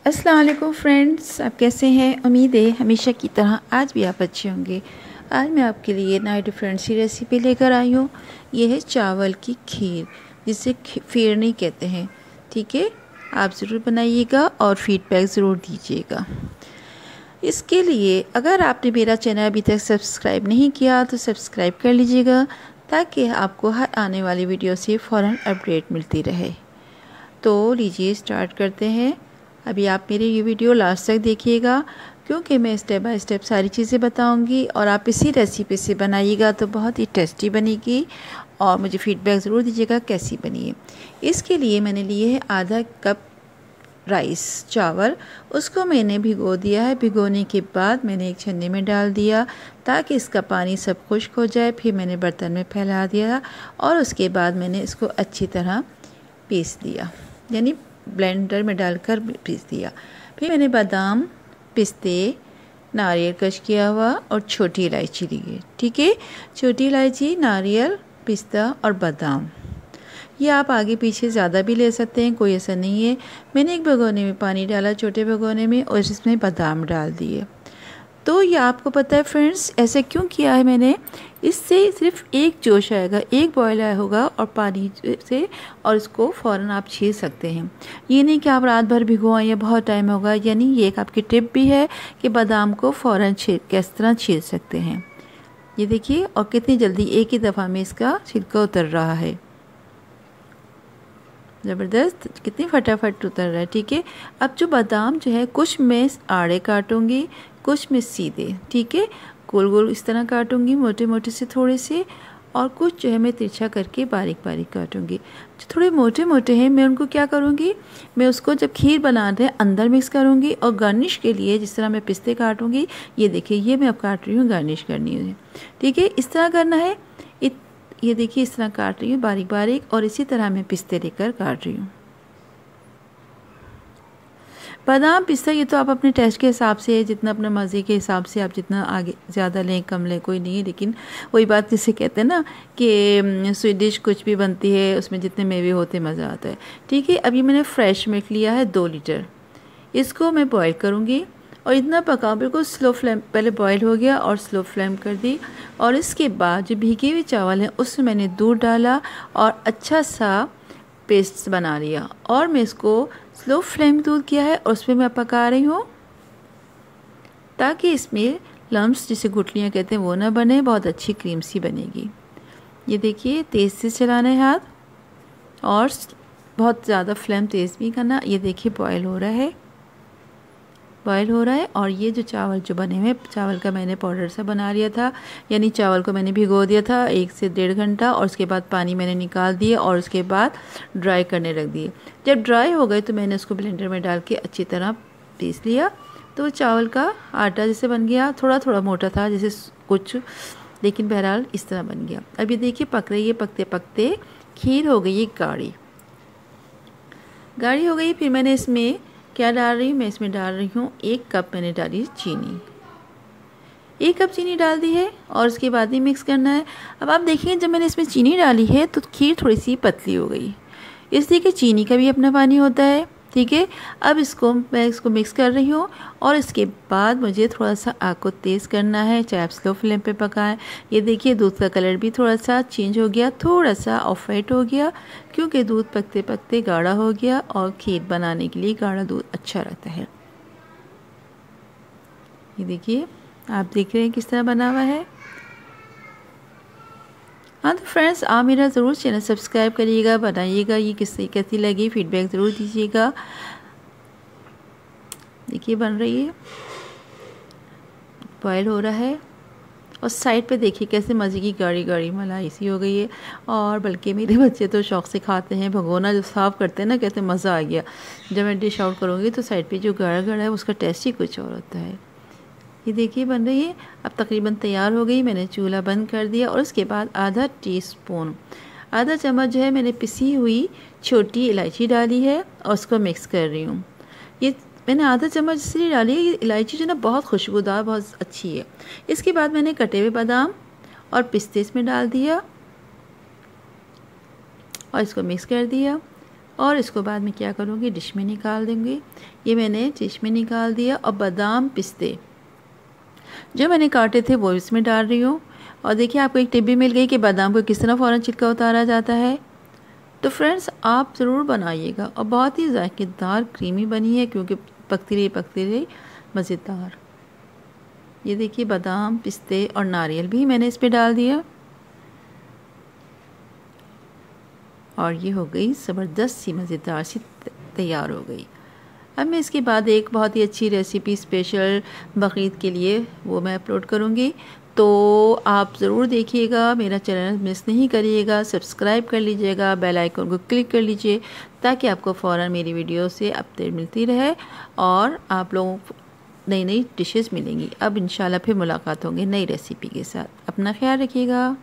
अस्सलाम वालेकुम फ्रेंड्स, आप कैसे हैं। उम्मीद है हमेशा की तरह आज भी आप अच्छे होंगे। आज मैं आपके लिए नई डिफरेंट सी रेसिपी लेकर आई हूँ। ये है चावल की खीर, जिसे फेरनी कहते हैं। ठीक है, आप ज़रूर बनाइएगा और फीडबैक ज़रूर दीजिएगा। इसके लिए अगर आपने मेरा चैनल अभी तक सब्सक्राइब नहीं किया तो सब्सक्राइब कर लीजिएगा, ताकि आपको हर आने वाली वीडियो से फ़ौरन अपडेट मिलती रहे। तो लीजिए स्टार्ट करते हैं। अभी आप मेरे ये वीडियो लास्ट तक देखिएगा, क्योंकि मैं स्टेप बाय स्टेप सारी चीज़ें बताऊंगी और आप इसी रेसिपी से बनाइएगा तो बहुत ही टेस्टी बनेगी। और मुझे फीडबैक ज़रूर दीजिएगा कैसी बनी है। इसके लिए मैंने लिए है आधा कप राइस चावल। उसको मैंने भिगो दिया है। भिगोने के बाद मैंने एक छन्नी में डाल दिया, ताकि इसका पानी सब खुश्क हो जाए। फिर मैंने बर्तन में फैला दिया और उसके बाद मैंने इसको अच्छी तरह पीस दिया, यानी ब्लेंडर में डालकर पीस दिया। फिर मैंने बादाम, पिस्ते, नारियल क्रश किया हुआ और छोटी इलायची ली है। ठीक है, छोटी इलायची, नारियल, पिस्ता और बादाम, ये आप आगे पीछे ज़्यादा भी ले सकते हैं, कोई ऐसा नहीं है। मैंने एक भगोने में पानी डाला, छोटे भगोने में, और इसमें बादाम डाल दिए। तो ये आपको पता है फ्रेंड्स, ऐसे क्यों किया है मैंने, इससे सिर्फ एक जोश आएगा, एक बॉयल आया होगा और पानी से, और इसको फ़ौरन आप छील सकते हैं। ये नहीं कि आप रात भर भिगोएं या बहुत टाइम होगा, यानी ये एक आपकी टिप भी है कि बादाम को फ़ौरन किस तरह छील सकते हैं। ये देखिए, और कितनी जल्दी एक ही दफ़ा में इसका छिलका उतर रहा है। ज़बरदस्त, कितनी फटाफट उतर रहा है। ठीक है, अब जो बादाम जो है, कुछ मैं आड़े काटूंगी, कुछ मैं सीधे, ठीक है, गोल गोल इस तरह काटूंगी, मोटे मोटे से थोड़े से, और कुछ जो है मैं तिरछा करके बारीक बारीक काटूंगी। जो थोड़े मोटे मोटे हैं, मैं उनको क्या करूंगी, मैं उसको जब खीर बना रहे अंदर मिक्स करूंगी। और गार्निश के लिए जिस तरह मैं पिस्ते काटूंगी, ये देखिए, ये मैं अब काट रही हूँ, गार्निश करनी है। ठीक है, इस तरह करना है। ये देखिए, इस तरह काट रही हूँ बारीक बारीक, और इसी तरह मैं पिस्ते लेकर काट रही हूँ। बादाम, पिस्ता, ये तो आप अपने टेस्ट के हिसाब से, जितना अपने मज़े के हिसाब से आप जितना आगे ज़्यादा लें कम लें, कोई नहीं है। लेकिन वही बात जिसे कहते हैं ना कि स्वीट डिश कुछ भी बनती है, उसमें जितने मेवे होते मज़ा आता है। ठीक है, अभी मैंने फ्रेश मिल्क लिया है 2 लीटर। इसको मैं बॉयल करूँगी और इतना पकाऊँ, बिल्कुल स्लो फ्लेम, पहले बॉयल हो गया और स्लो फ्लेम कर दी। और इसके बाद जो भीगे हुए चावल हैं, उसमें मैंने दूध डाला और अच्छा सा पेस्ट बना लिया। और मैं इसको स्लो फ्लेम दूध किया है और उसमें मैं पका रही हूँ, ताकि इसमें लम्स, जिसे गुठलियाँ कहते हैं, वो ना बने, बहुत अच्छी क्रीम सी बनेगी। ये देखिए, तेज़ से चलाना है हाथ, और बहुत ज़्यादा फ्लेम तेज़ भी करना। ये देखिए, बॉयल हो रहा है, बॉयल हो रहा है। और ये जो चावल जो बने हुए, चावल का मैंने पाउडर सा बना लिया था, यानी चावल को मैंने भिगो दिया था 1 से 1.5 घंटा, और उसके बाद पानी मैंने निकाल दिए और उसके बाद ड्राई करने रख दिए। जब ड्राई हो गए तो मैंने उसको ब्लेंडर में डाल के अच्छी तरह पीस लिया। तो चावल का आटा जैसे बन गया, थोड़ा थोड़ा मोटा था जैसे कुछ, लेकिन बहरहाल इस तरह बन गया। अब ये देखिए, पक रही है, पकते पकते खीर हो गई है गाढ़ी, गाढ़ी हो गई। फिर मैंने इसमें क्या डाल रही हूँ, मैं इसमें डाल रही हूँ 1 कप मैंने डाली चीनी। 1 कप चीनी डाल दी है और उसके बाद ही मिक्स करना है। अब आप देखेंगे, जब मैंने इसमें चीनी डाली है तो खीर थोड़ी सी पतली हो गई, इसलिए कि चीनी का भी अपना पानी होता है। ठीक है, अब मैं इसको मिक्स कर रही हूँ, और इसके बाद मुझे थोड़ा सा आग को तेज़ करना है, चाहे आप स्लो फ्लेम पे पकाएं। ये देखिए, दूध का कलर भी थोड़ा सा चेंज हो गया, थोड़ा सा ऑफ वाइट हो गया, क्योंकि दूध पकते पकते गाढ़ा हो गया, और खीर बनाने के लिए गाढ़ा दूध अच्छा रहता है। ये देखिए, आप देख रहे हैं किस तरह बना हुआ है। हाँ, तो फ्रेंड्स, आप मेरा ज़रूर चैनल सब्सक्राइब करिएगा, बनाइएगा। ये कैसी लगी फीडबैक ज़रूर दीजिएगा। देखिए, बन रही है, बॉयल हो रहा है, और साइड पे देखिए कैसे मज़े की गाढ़ी गाढ़ी मलाई सी हो गई है। और बल्कि मेरे बच्चे तो शौक़ से खाते हैं, भगोना जो साफ़ करते हैं ना, कहते हैं मज़ा आ गया। जब मैं डिश आउट करूँगी तो साइड पे जो गाढ़ा गाढ़ा है, उसका टेस्ट ही कुछ और होता है। ये देखिए, बन रही है, अब तकरीबन तैयार हो गई। मैंने चूल्हा बंद कर दिया, और उसके बाद आधा चम्मच जो है मैंने पिसी हुई छोटी इलायची डाली है, और उसको मिक्स कर रही हूँ। ये मैंने आधा चम्मच इसलिए डाली है, ये इलायची जो ना बहुत खुशबूदार, बहुत अच्छी है। इसके बाद मैंने कटे हुए बादाम और पिस्ते इसमें डाल दिया और इसको मिक्स कर दिया। और इसको बाद में क्या करूँगी, डिश में निकाल दूँगी। ये मैंने डिश में निकाल दिया और बादाम पिस्ते जो मैंने काटे थे वो इसमें डाल रही हूँ। और देखिए आपको एक टिप भी मिल गई कि बादाम को किस तरह फ़ौरन छिलका उतारा जाता है। तो फ्रेंड्स आप ज़रूर बनाइएगा और बहुत ही जायकेदार क्रीमी बनी है, क्योंकि पकती रही मज़ेदार। ये देखिए बादाम पिस्ते और नारियल भी मैंने इस पे डाल दिया और ये हो गई ज़बरदस्त सी मज़ेदार सी तैयार हो गई। अब मैं इसके बाद एक बहुत ही अच्छी रेसिपी स्पेशल बकरीद के लिए वो मैं अपलोड करूँगी, तो आप ज़रूर देखिएगा, मेरा चैनल मिस नहीं करिएगा, सब्सक्राइब कर लीजिएगा, बेल आइकन को क्लिक कर लीजिए ताकि आपको फ़ौरन मेरी वीडियो से अपडेट मिलती रहे और आप लोगों को नई नई डिशेस मिलेंगी। अब इंशाल्लाह फिर मुलाकात होंगी नई रेसिपी के साथ। अपना ख्याल रखिएगा।